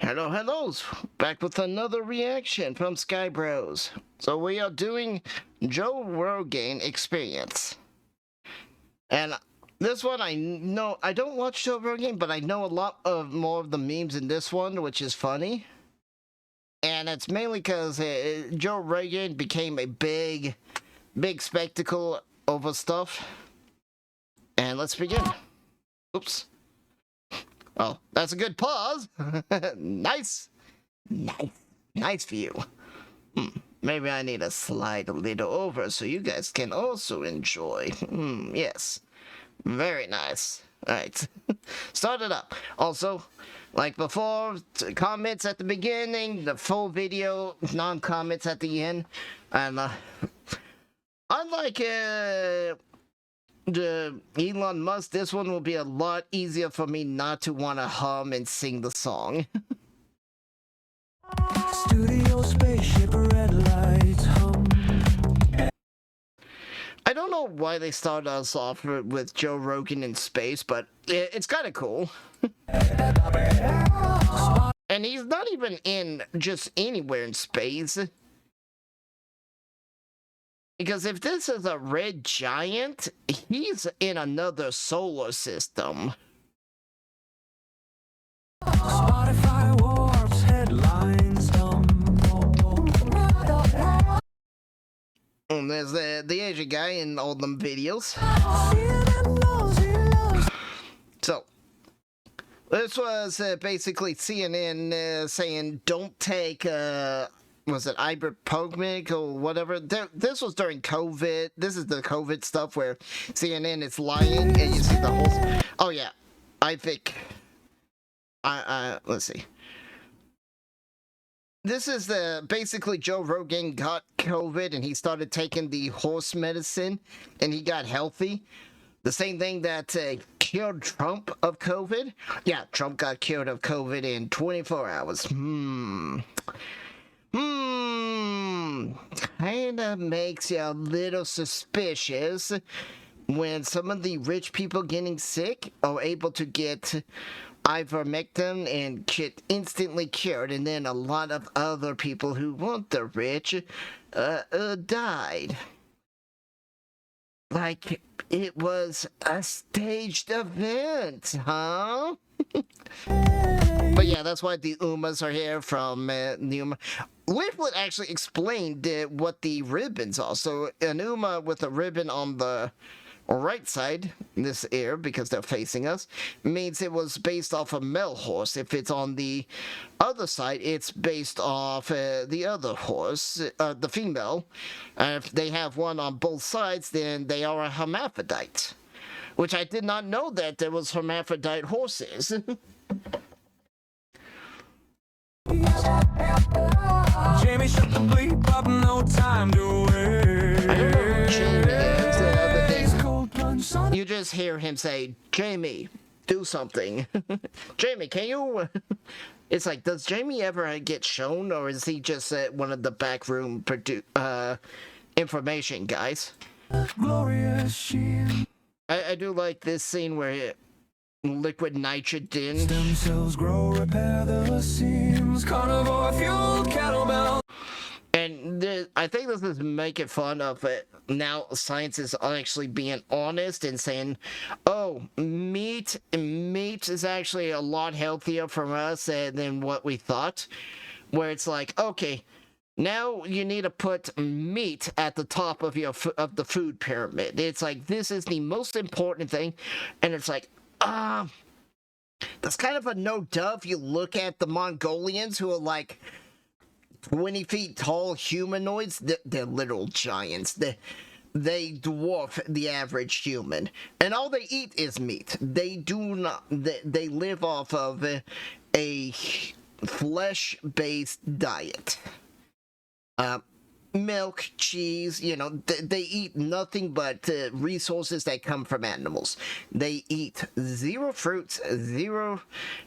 Hellos, back with another reaction from Sky Bros. So we are doing Joe Rogaine Experience. And this one I know, I don't watch Joe Rogaine, but I know a lot of more of the memes in this one, which is funny. And it's mainly because Joe Rogaine became a big spectacle over stuff. And let's begin. Oops. Oh, that's a good pause. Nice view. Maybe I need to slide a little over so you guys can also enjoy. Yes. Very nice. Alright. Start it up. Also, like before, comments at the beginning, the full video, non-comments at the end. And, unlike, the Elon Musk, this one will be a lot easier for me not to want to hum and sing the song. Studio spaceship, red lights hum. I don't know why they started us off with Joe Rogan in space, but it's kind of cool. And he's not even in just anywhere in space. Because if this is a red giant, he's in another solar system. Spotify warps headlines. And there's the Asian guy in all them videos. So, this was basically CNN saying don't take was it ibuprofen or whatever? This was during COVID. This is the COVID stuff where CNN is lying and you see the whole... Oh yeah, I think... let's see. This is basically Joe Rogan got COVID and he started taking the horse medicine and he got healthy. The same thing that cured Trump of COVID. Yeah, Trump got cured of COVID in 24 hours. Kinda makes you a little suspicious when some of the rich people getting sick are able to get ivermectin and get instantly cured, and then a lot of other people who weren't the rich died. Like it was a staged event, huh? But yeah, that's why the Umas are here from the Uma. Leaflet actually explained what the ribbons are. So an Uma with a ribbon on the right side, this ear, because they're facing us, means it was based off a male horse. If it's on the other side, it's based off the other horse, the female. If they have one on both sides, then they are a hermaphrodite. Which I did not know that there was hermaphrodite horses. Jamie, shut the bleep up, no time to wait. I don't know who Jamie is the other day. You just hear him say, Jamie, do something. Jamie, can you... It's like, does Jamie ever get shown, or is he just one of the backroom information guys? Glorious sheen. I do like this scene where liquid nitrogen. Stem cells grow, repair the seams, carnivore fuel, kettlebell. And I think this is making fun of it. Now science is actually being honest and saying, oh, meat is actually a lot healthier for us than what we thought. Where it's like, okay, now you need to put meat at the top of the food pyramid. It's like, this is the most important thing. And it's like, that's kind of a no-duh if you look at the Mongolians who are like 20 feet tall humanoids. They're literal giants. They dwarf the average human. And all they eat is meat. They do not... They live off of a flesh-based diet. Milk, cheese, you know, they eat nothing but resources that come from animals. They eat 0 fruits, 0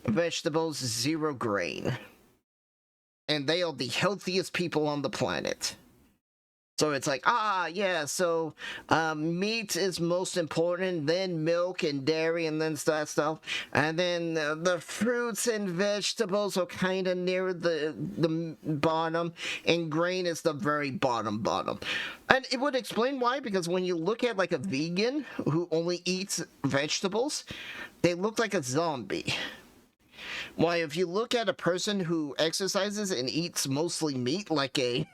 vegetables, 0 grain. And they are the healthiest people on the planet. So it's like, yeah, so meat is most important, then milk and dairy, and then that stuff. And then the fruits and vegetables are kind of near the bottom, and grain is the very bottom. And it would explain why, because when you look at like a vegan who only eats vegetables, they look like a zombie. Why, if you look at a person who exercises and eats mostly meat, like a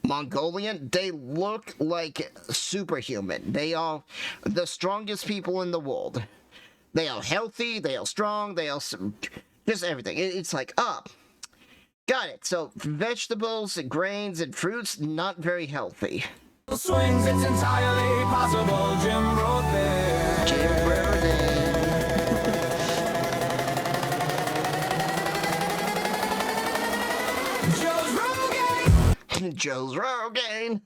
Mongolian, they look like superhuman. They are the strongest people in the world. They are healthy, they are strong, they are just everything. It's like, got it. So, vegetables, grains, and fruits, not very healthy. Swings, it's entirely possible. Jim wrote there. Jim wrote there. Joe's Rogaine.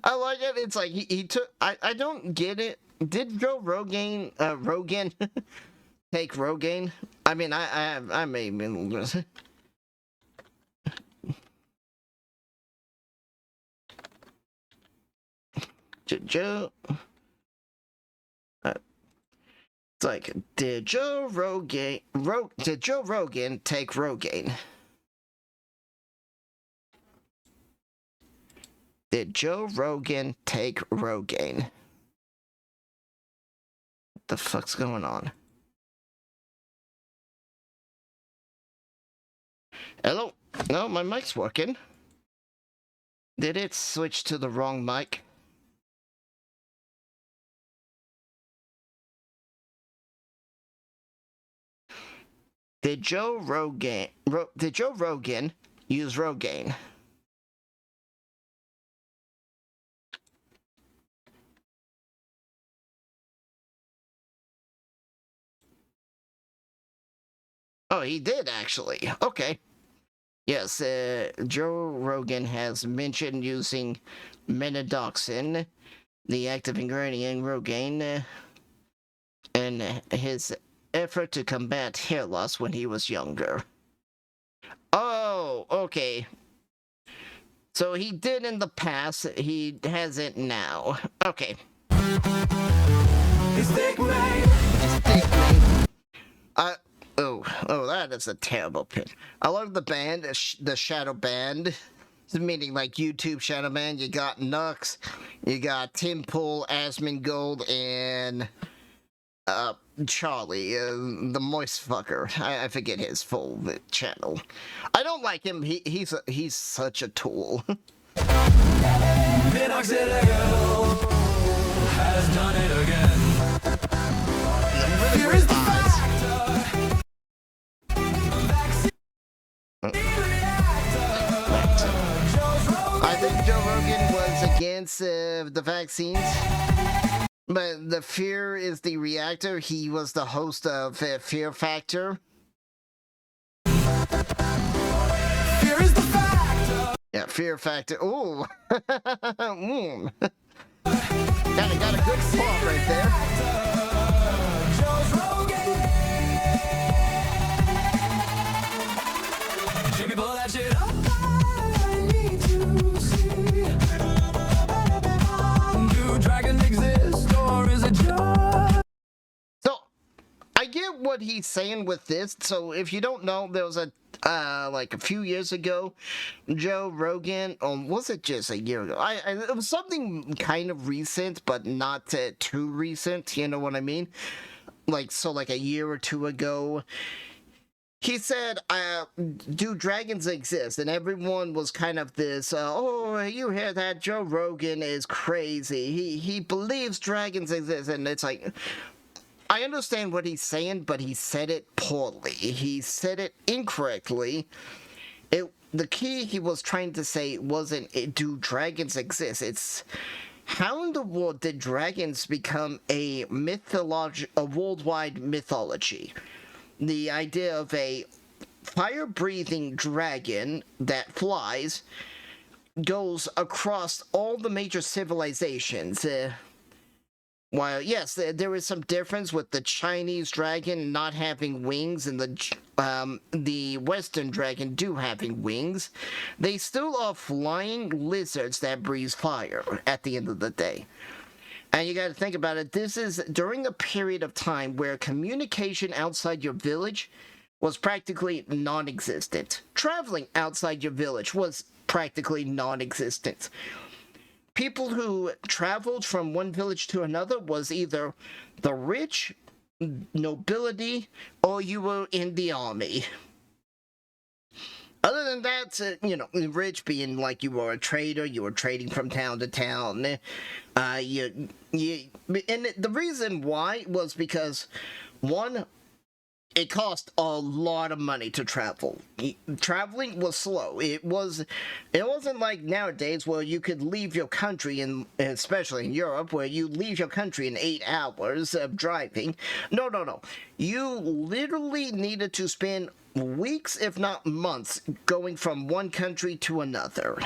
I like it. It's like he took. I don't get it. Did Joe Rogan take Rogaine? I mean, I may have been. Joe. It's like, did Joe Rogan take Rogaine? Did Joe Rogan take Rogaine? What the fuck's going on? Hello? No, my mic's working. Did it switch to the wrong mic? Did Joe Rogan use Rogaine? Oh, he did, actually. Okay. Yes, Joe Rogan has mentioned using metadoxin, the active ingredient in Rogaine, in his effort to combat hair loss when he was younger. Oh, okay. So he did in the past, he hasn't now. Okay. His dick mate. Oh, that is a terrible pitch. I love the band, the Shadow Band. Meaning like YouTube Shadow Band. You got Nux, you got Tim Pool, Asmongold, and Charlie, the moist fucker. I forget his full channel. I don't like him. He's such a tool. Minoxidil has done it again. Here is the factor. I think Joe Rogan was against the vaccines, but the Fear is the reactor. He was the host of Fear Factor. Fear is the factor. Yeah, Fear Factor. Ooh. Kinda got a good spot right there. Jimmy, pull that shit up. I need to see. Do dragons exist or is it just? So, I get what he's saying with this. So, if you don't know, there was a like a few years ago, Joe Rogan, was it just a year ago? It was something kind of recent, but not too recent, you know what I mean? Like a year or two ago, he said, do dragons exist? And everyone was kind of this, oh, you hear that? Joe Rogan is crazy. He believes dragons exist. And it's like, I understand what he's saying, but he said it poorly. He said it incorrectly. The key he was trying to say wasn't, do dragons exist? It's, how in the world did dragons become a worldwide mythology? The idea of a fire-breathing dragon that flies goes across all the major civilizations. while yes, there is some difference with the Chinese dragon not having wings and the Western dragon do having wings, they still are flying lizards that breathe fire at the end of the day. And you got to think about it, this is during a period of time where communication outside your village was practically non-existent. Traveling outside your village was practically non-existent. People who traveled from one village to another was either the rich, nobility, or you were in the army. Other than that, you know, rich being like you were a trader, you were trading from town to town. And the reason why was because, one, it cost a lot of money to travel. Traveling was slow. It wasn't like nowadays where you could leave your country, especially in Europe, where you leave your country in 8 hours of driving. No. You literally needed to spend weeks, if not months, going from one country to another.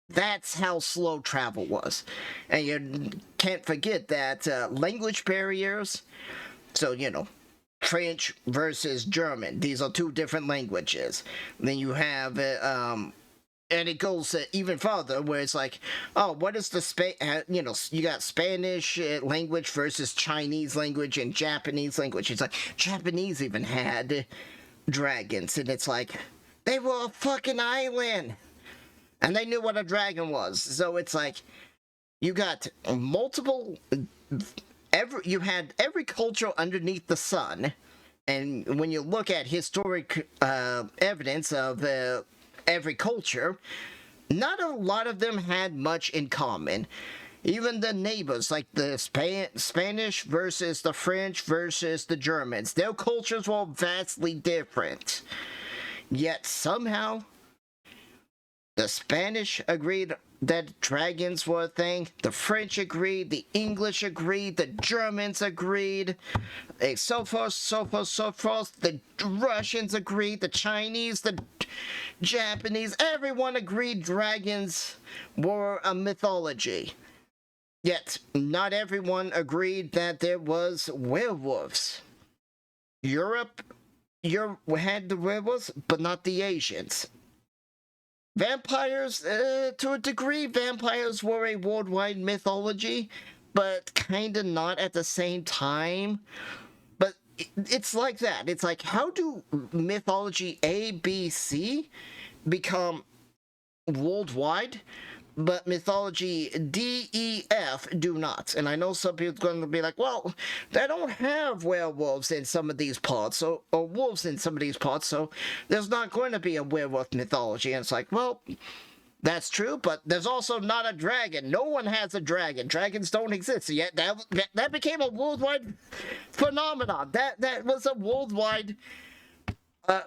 That's how slow travel was. And you can't forget that language barriers, so, you know, French versus German. These are 2 different languages. Then you have, and it goes even farther, where it's like, oh, what is the you know, you got Spanish language versus Chinese language and Japanese language. It's like, Japanese even had dragons, and it's like, they were a fucking island, and they knew what a dragon was. So it's like, you got multiple... you had every culture underneath the sun, and when you look at historic evidence of every culture, not a lot of them had much in common. Even the neighbors, like the Spanish versus the French versus the Germans, their cultures were vastly different. Yet somehow, the Spanish agreed that dragons were a thing, the French agreed, the English agreed, the Germans agreed, so forth, the Russians agreed, the Chinese, the Japanese, everyone agreed dragons were a mythology. Yet, not everyone agreed that there was werewolves. Europe had the werewolves, but not the Asians. Vampires, to a degree, vampires were a worldwide mythology, but kinda not at the same time. But it's like that. It's like, how do mythology A, B, C become worldwide, but mythology D, E, F do not? And I know some people are going to be like, well, they don't have werewolves in some of these parts, or wolves in some of these parts, so there's not going to be a werewolf mythology. And it's like, well, that's true, but there's also not a dragon. No one has a dragon. Dragons don't exist. Yet that became a worldwide phenomenon. That was a worldwide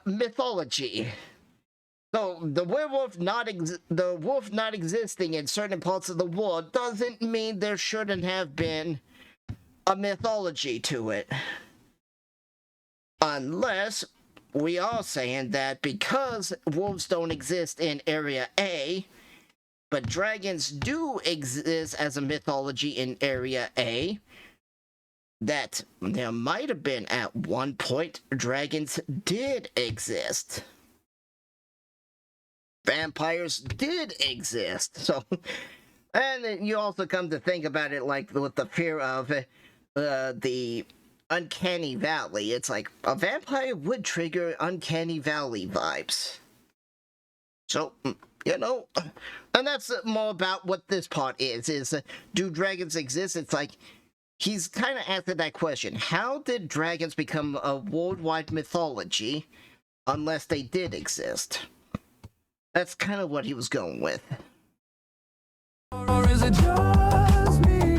mythology. So the wolf not existing in certain parts of the world doesn't mean there shouldn't have been a mythology to it. Unless we are saying that because wolves don't exist in Area A, but dragons do exist as a mythology in Area A, that there might have been at one point dragons did exist. Vampires did exist. So, and then you also come to think about it like with the fear of the uncanny valley. It's like a vampire would trigger uncanny valley vibes. So, you know, and that's more about what this part is do dragons exist? It's like, he's kind of answered that question. How did dragons become a worldwide mythology unless they did exist? That's kind of what he was going with. Or is it just me?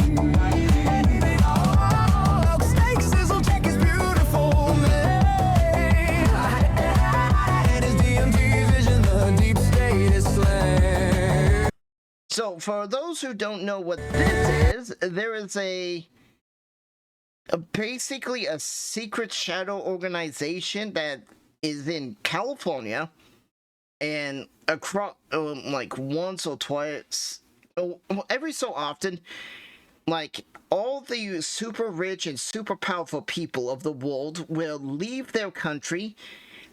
Oh, snake sizzle check is beautiful, man. And his DMT vision, the deep state is slain. So, for those who don't know what this is, there is basically a secret shadow organization that is in California, and across, like once or twice, every so often, like, all the super rich and super powerful people of the world will leave their country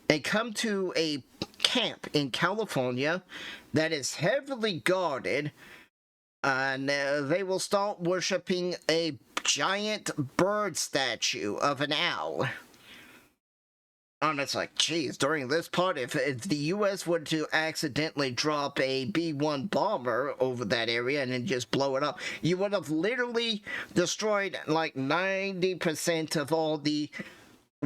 and come to a camp in California that is heavily guarded, and they will start worshiping a giant bird statue of an owl. And it's like, geez, during this part, if the U.S. were to accidentally drop a B-1 bomber over that area and then just blow it up, you would have literally destroyed like 90% of all the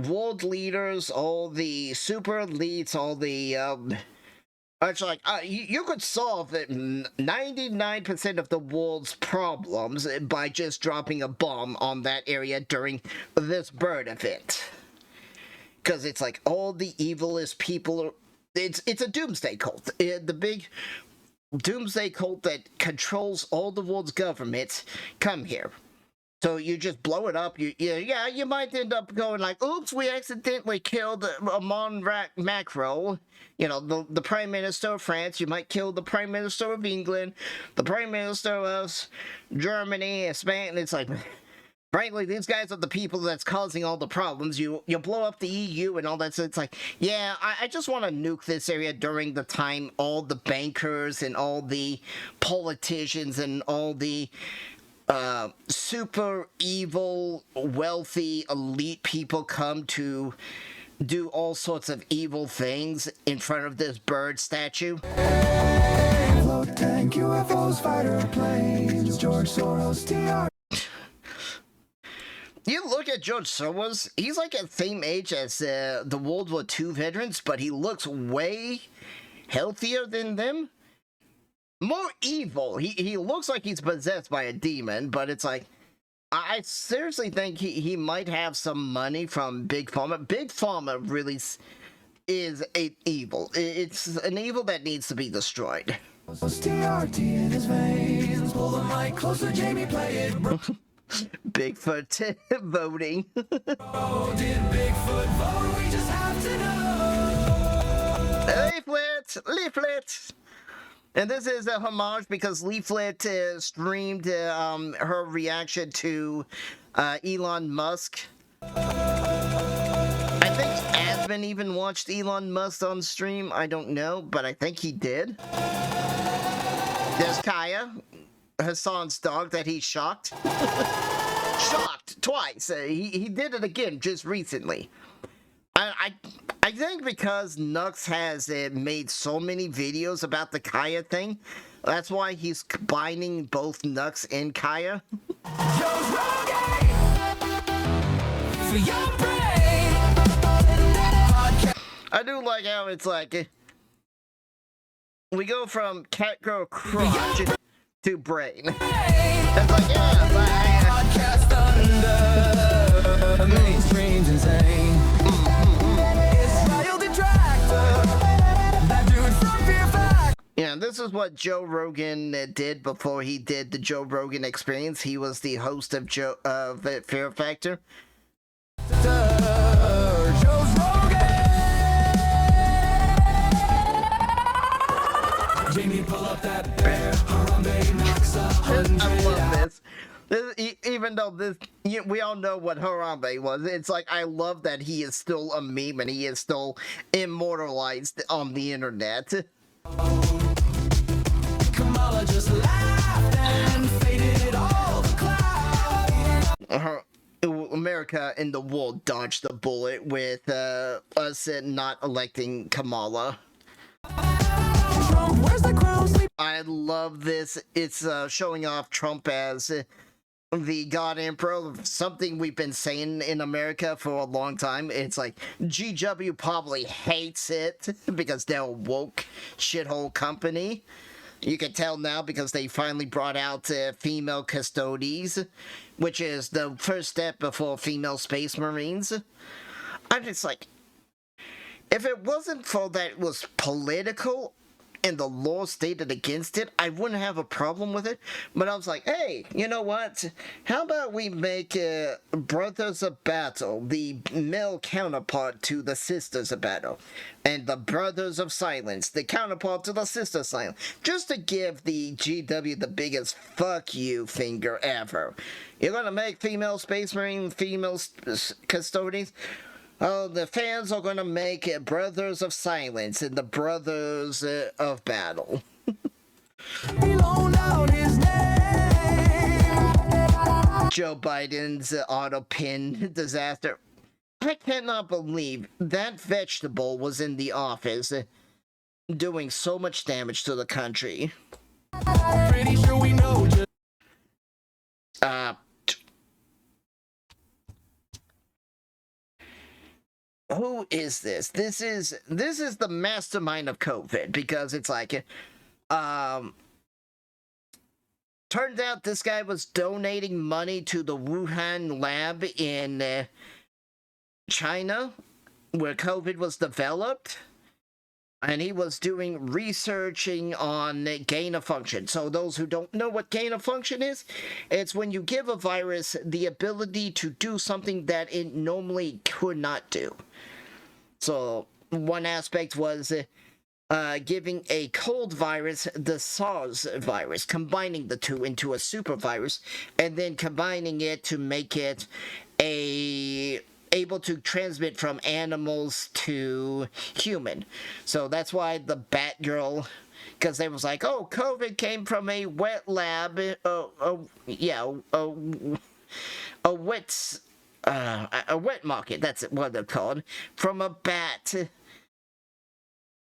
world leaders, all the super elites, all the, it's like, you could solve 99% of the world's problems by just dropping a bomb on that area during this bird event. Because it's like all the evilest people, it's a doomsday cult. The big doomsday cult that controls all the world's governments come here. So you just blow it up. You might end up going like, oops, we accidentally killed Amon Macron, you know, the Prime Minister of France. You might kill the Prime Minister of England, the Prime Minister of Germany, Spain. It's like, frankly, these guys are the people that's causing all the problems. You blow up the EU and all that. So it's like, yeah, I just want to nuke this area during the time all the bankers and all the politicians and all the super evil, wealthy, elite people come to do all sorts of evil things in front of this bird statue. Float tank, UFOs, fighter planes, George Soros, TR. You look at George Soros, he's like at the same age as the World War II veterans, but he looks way healthier than them. More evil. He looks like he's possessed by a demon, but it's like, I seriously think he might have some money from Big Pharma. Big Pharma really is an evil. It's an evil that needs to be destroyed. TRT in his veins, pull the mic closer, Jamie, play it, bro. Bigfoot voting. Oh, did Bigfoot vote? We just have to know. Leaflet. And this is a homage because Leaflet streamed her reaction to Elon Musk. I think Asman even watched Elon Musk on stream. I don't know, but I think he did. There's Kaya, Hassan's dog that he shocked. Shocked twice. He did it again just recently. I think because Nux has made so many videos about the Kaya thing, that's why he's combining both Nux and Kaya. Rogaine for your brain. I do like how it's like we go from Catgirl crotch to brain. It's like, yeah, Podcast under mainstream's insane. Israel detractor, that dude from Fear Factor. yeah, this is what Joe Rogan did before he did the Joe Rogan Experience. He was the host of Fear Factor. Joe's Rogaine. Jamie, pull up that bear. Harambe knocks 100 I love out. this. Even though we all know what Harambe was, it's like I love that he is still a meme and he is still immortalized on the internet. Kamala just laughed and faded all the clouds. America and the world dodged the bullet with us not electing Kamala. Where's the crown sleep? I love this. It's showing off Trump as the God Emperor, something we've been saying in America for a long time. It's like GW probably hates it because they're a woke shithole company. You can tell now because they finally brought out female custodies, which is the first step before female space marines. I'm just like, if it wasn't for that it was political, and the law stated against it, I wouldn't have a problem with it. But I was like, hey, you know what? How about we make Brothers of Battle the male counterpart to the Sisters of Battle, and the Brothers of Silence the counterpart to the Sisters of Silence, just to give the GW the biggest fuck you finger ever. You're gonna make female Space Marine, female custodians? Oh, the fans are gonna make it Brothers of Silence and the Brothers of Battle. Joe Biden's auto pin disaster. I cannot believe that vegetable was in the office doing so much damage to the country. Pretty sure we know. Who is this? This is the mastermind of COVID, because it's like, turns out this guy was donating money to the Wuhan lab in China, where COVID was developed, and he was doing researching on gain of function. So those who don't know what gain of function is, it's when you give a virus the ability to do something that it normally could not do. So one aspect was giving a cold virus the SARS virus, combining the two into a super virus, and then combining it to make it able to transmit from animals to human. So that's why the Batgirl, because they was like, oh, COVID came from a wet lab, a wet market, that's what they're called, from a bat.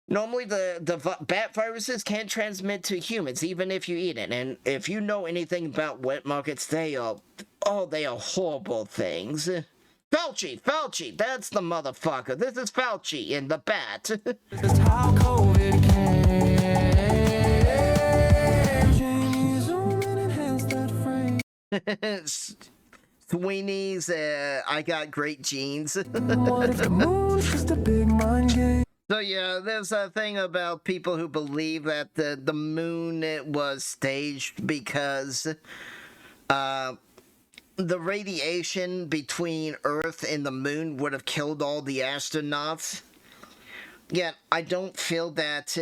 Normally, the bat viruses can't transmit to humans, even if you eat it. And if you know anything about wet markets, they are horrible things. Fauci, that's the motherfucker. This is Fauci and the bat. Just how COVID came. Sweeney's, I got great genes. What if the moon's just a big mind game? So yeah, there's a thing about people who believe that the moon was staged because the radiation between Earth and the moon would have killed all the astronauts. Yet I don't feel that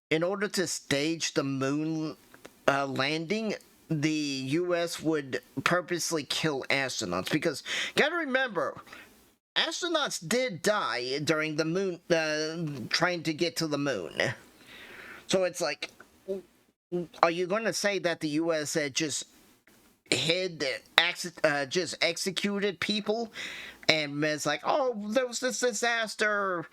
in order to stage the moon landing, the US would purposely kill astronauts, because gotta remember, astronauts did die during the moon, trying to get to the moon. So it's like, are you going to say that the US just just executed people, and it's like, oh, there was this disaster,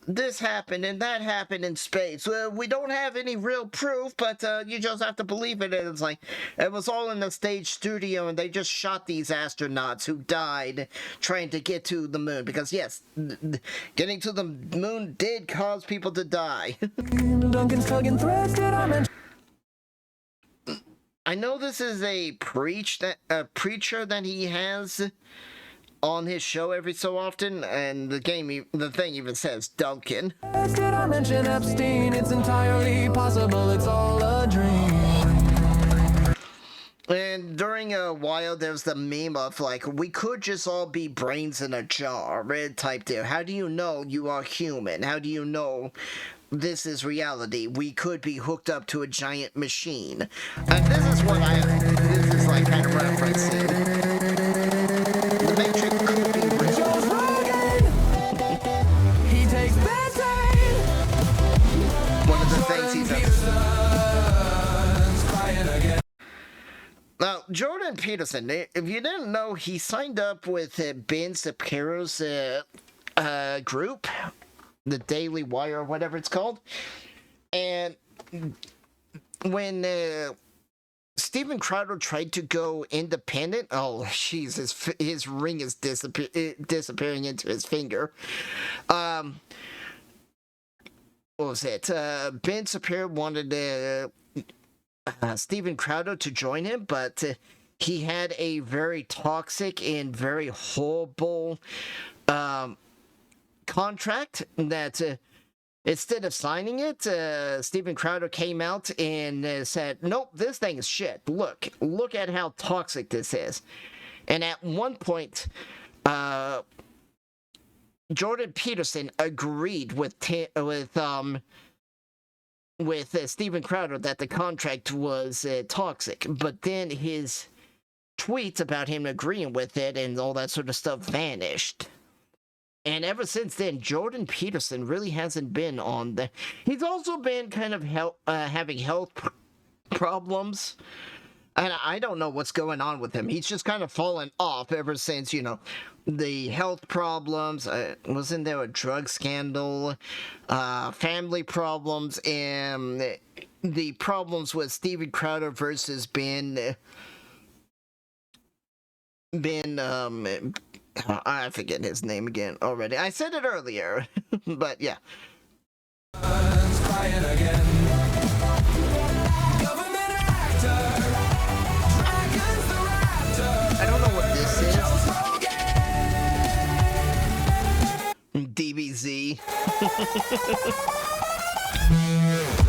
this happened and that happened in space. We don't have any real proof, but you just have to believe it. And it's like, it was all in the stage studio, and they just shot these astronauts who died trying to get to the moon. Because yes, getting to the moon did cause people to die. I know this is a preacher that he has on his show every so often, and the thing even says Duncan. Did I mention Epstein? It's entirely possible it's all a dream. And during a while, there's the meme of like, we could just all be brains in a jar, type there. How do you know you are human? How do you know this is reality? We could be hooked up to a giant machine. And this is like kind of referencing. The Matrix could be real. Rogaine! He takes Band-Aid! One of the things he does. Now, Jordan Peterson, if you didn't know, he signed up with Ben Shapiro's group, the Daily Wire or whatever it's called. And when Steven Crowder tried to go independent, oh jeez, his ring is disappearing into his finger. What was it? Ben Shapiro wanted Steven Crowder to join him, but he had a very toxic and very horrible contract that Instead of signing it, Steven Crowder came out and said, nope, this thing is shit. Look at how toxic this is. And at one point, Jordan Peterson agreed with Steven Crowder that the contract was toxic, but then his tweets about him agreeing with it and all that sort of stuff vanished. And ever since then, Jordan Peterson really hasn't been on the... He's also been kind of having health problems. And I don't know what's going on with him. He's just kind of fallen off ever since, you know, the health problems. Wasn't there a drug scandal? Family problems, and the problems with Steven Crowder versus Ben... I forget his name again already. I said it earlier, but yeah. I don't know what this is. DBZ.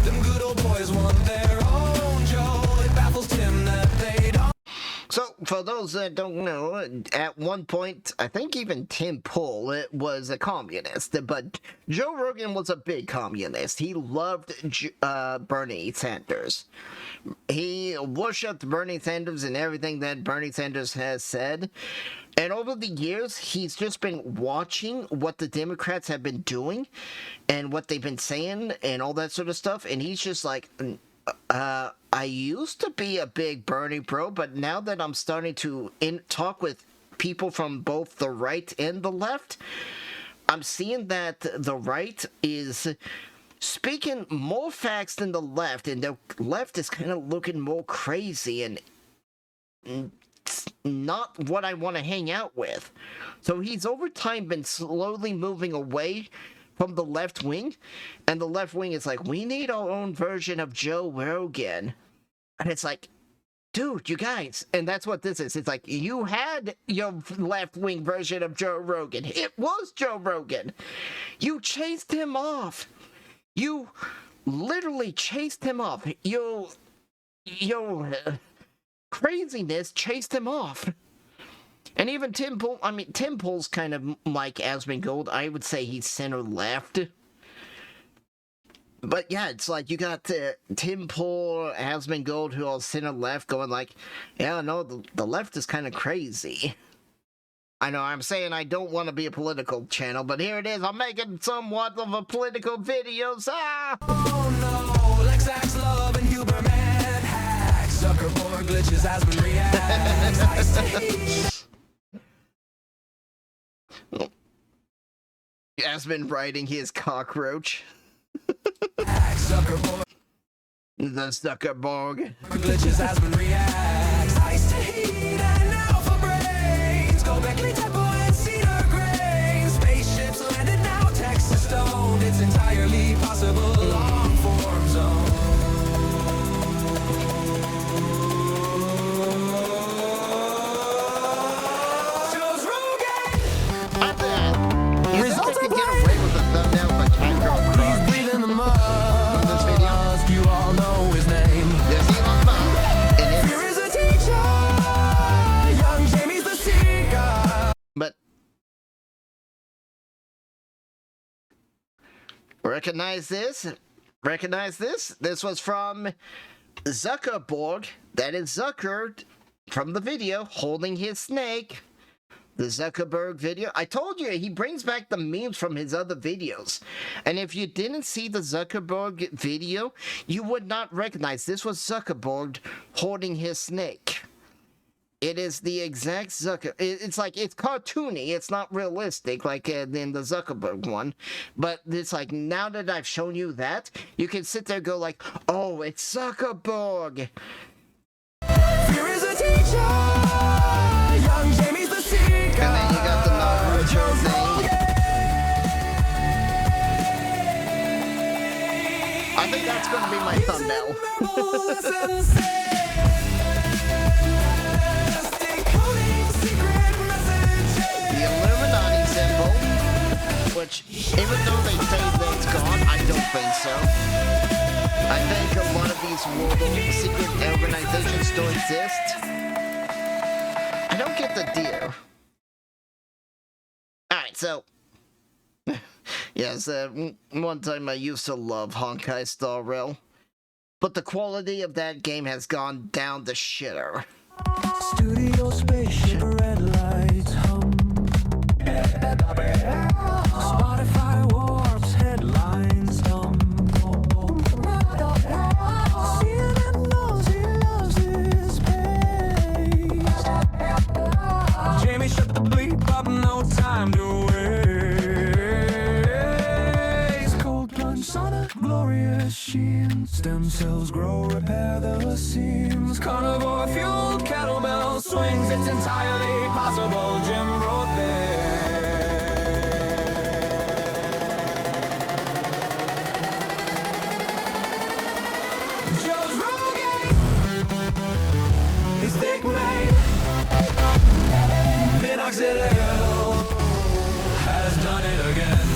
Them good old boys want their own Joe. It baffles Tim that they don't. So, for those that don't know, at one point, I think even Tim Pool was a communist, but Joe Rogan was a big communist. He loved Bernie Sanders. He worshipped Bernie Sanders and everything that Bernie Sanders has said. And over the years, he's just been watching what the Democrats have been doing and what they've been saying and all that sort of stuff. And he's just like... I used to be a big Bernie bro, but now that I'm starting to talk with people from both the right and the left, I'm seeing that the right is speaking more facts than the left, and the left is kind of looking more crazy and it's not what I want to hang out with. So he's over time been slowly moving away from the left wing, and the left wing is like, we need our own version of Joe Rogan. And it's like, dude, you guys, and that's what this is. It's like, you had your left wing version of Joe Rogan. It was Joe Rogan. You chased him off. You literally chased him off. Your craziness chased him off. And even Tim Pool, I mean, Tim Pool's kind of like Asmongold. I would say he's center-left. But yeah, it's like you got Tim Pool, Asmongold, who are center-left, going like, yeah, no, the left is kind of crazy. I know, I'm saying I don't want to be a political channel, but here it is. I'm making somewhat of a political video. Oh no, Lex Axe Love and Huberman hacks. Zuckerberg glitches, Asmon reacts. Asmon riding his cockroach. The Zuckerberg. Glitches, Asmon reacts. Ice to heat and alpha brains. Go back to Temple and Cedar Grain. Spaceships landed now, Texas stoned. It's entirely possible. Long form zone. Joe's Rogaine. Results could get away with the thumbnail for Catgirl. Please breathe in the mud. From this video, you all know his name. There's Elon Musk. And here is a teacher. Young Jamie's the seeker. But recognize this? Recognize this? This was from Zuckerberg. That is Zucker from the video holding his snake. The Zuckerberg video. I told you, he brings back the memes from his other videos. And if you didn't see the Zuckerberg video, you would not recognize this was Zuckerberg holding his snake. It is the exact it's like, it's cartoony. It's not realistic like in the Zuckerberg one. But it's like, now that I've shown you that, you can sit there and go like, oh, it's Zuckerberg. Here is a teacher. Young Jamie's the seeker. And then you got the Naruto thing. I think that's going to be my thumbnail. The Illuminati symbol, which, even though they say that it's gone, I don't so. I think a lot of these world secret organizations still exist. I don't get the deal. Alright, so... yes, one time I used to love Honkai Star Rail. But the quality of that game has gone down the shitter. Studio spaceship, red lights hum. Spotify warps, headlines hum. CNN knows he loves his pace. Jamie, shut the bleep up, no time to waste. Cold plunge, sauna, glorious sheen. Stem cells grow, repair the seams. Carnivore fueled kettlebell swings. It's entirely possible. Jim wrote there. Joe's Rogaine. He's thick made. Minoxidil has done it again.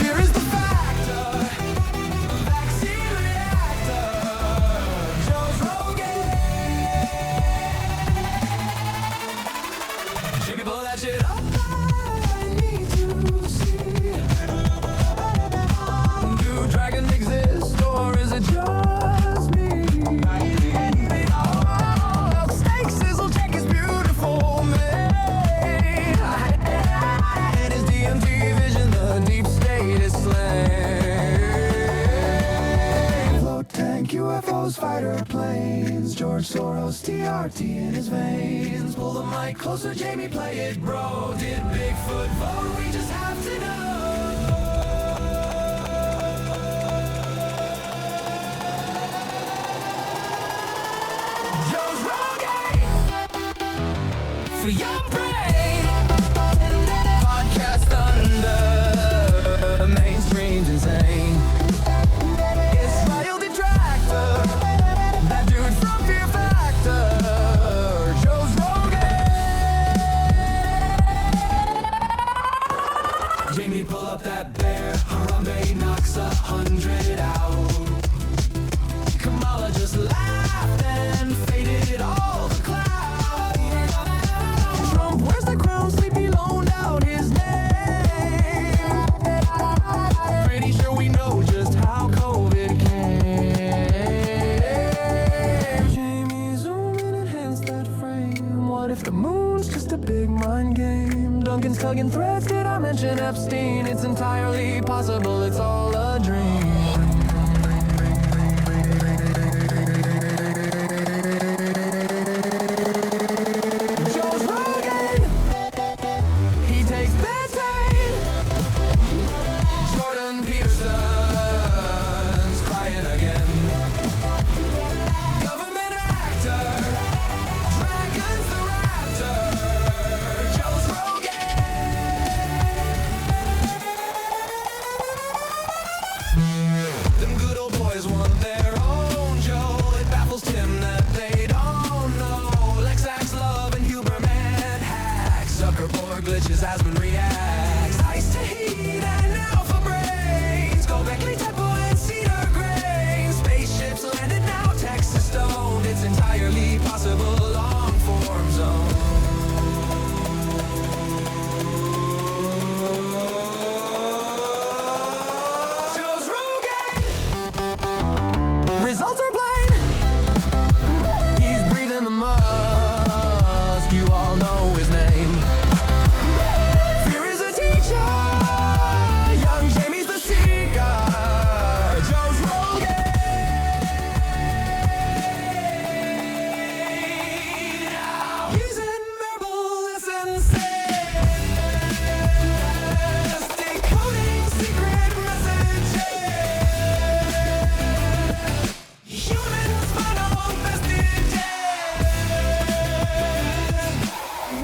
Here is the factor. Vaccine reactor. Joe's Rogaine. Jimmy, pull that shit up. I need to see. Do dragons exist or is it just me? Oh, steak sizzle check is beautiful made. And his DMT vision, the deep state is slain. Float tank, UFOs, fighter planes. George Soros, TRT in his veins. Pull the mic closer, Jamie, play it, bro. Did Bigfoot vote? We just have to know. Joe's Rogaine for your brain. Podcast thunder, mainstream's insane. It's radio detractor, that dude from Fear Factor. Joe's Rogaine. Jamie, pull up that bear. Harambe knocks 100 out. Kamala just laughed and faded all the clouds. Trump, where's the crown? Sleepy loaned out his name. Pretty sure we know just how COVID came. Jamie, zoom in, enhance that frame. What if the moon's just a big mind game? Duncan's tugging threads, did I mention Epstein? It's entirely possible, it's all a dream. Joe's Rogaine. He takes betaine. Jordan Peterson's crying again. Government actor. Dragons the raptor. Joe's Rogaine. Them good old boys want their own Joe. It baffles Tim that they don't know. Lexax, Love, and Huberman hacks. Zuckerberg glitches, Asman reacts. Ice to heat and alpha brains. Go Beckley, Tempo, and Cedar Grain. Spaceships landed now, Texas stoned. It's entirely possible, long form zone. Joe's Rogaine. Results are plain. He's breathing the musk. You all know his name. Fear is a teacher. Young Jamie's the seeker. Joe's Rogaine. He's admirable, it's insane. Decoding secret messages. Humans final vestiges.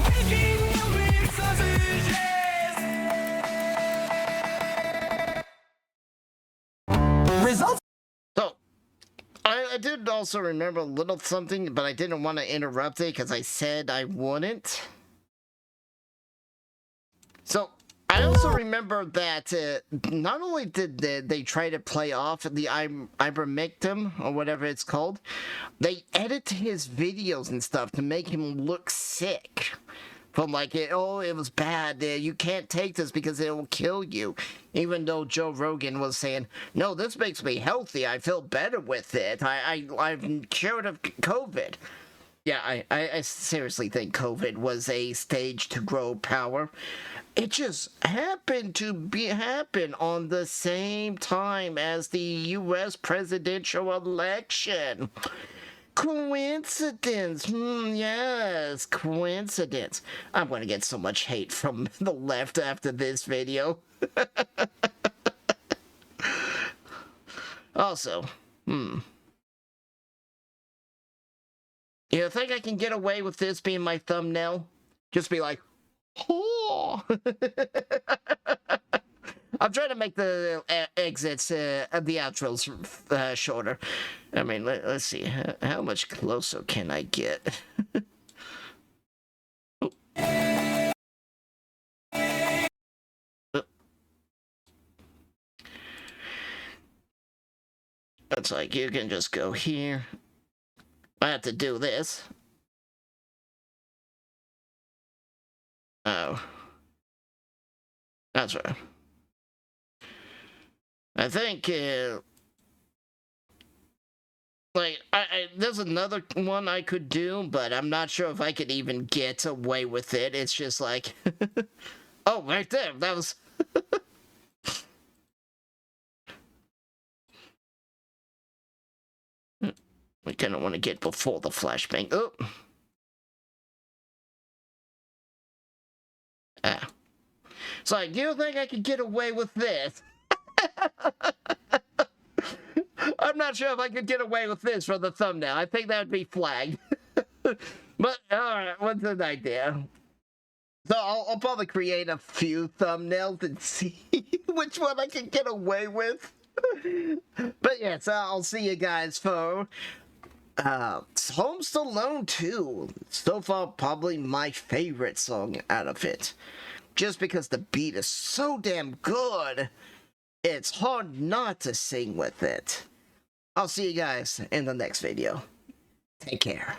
Making you meat sausages. Results. So, I did also remember a little something, but I didn't want to interrupt it because I said I wouldn't. So, I I also remember that not only did they try to play off the ivermectin, or whatever it's called, they edit his videos and stuff to make him look sick. From like, oh, it was bad, you can't take this because it will kill you. Even though Joe Rogan was saying, no, this makes me healthy, I feel better with it, I'm cured of COVID. Yeah, I seriously think COVID was a stage to grow power. It just happened to happen on the same time as the U.S. presidential election. Coincidence. Yes, coincidence. I'm going to get so much hate from the left after this video. Also, you think I can get away with this being my thumbnail? Just be like, oh. I'm trying to make the exits, the outros, shorter. I mean, let's see. How much closer can I get? It's like you can just go here. I have to do this. Oh. That's right. I think, like, there's another one I could do, but I'm not sure if I could even get away with it. It's just like, oh, right there, that was... We kind of want to get before the flashbang. Oh! Ah. It's like, do you think I could get away with this? I'm not sure if I could get away with this for the thumbnail. I think that would be flagged. But, alright, what's an idea? So, I'll probably create a few thumbnails and see which one I can get away with. But yes, I'll see you guys for Home Alone 2. So far, probably my favorite song out of it. Just because the beat is so damn good, it's hard not to sing with it. I'll see you guys in the next video. Take care.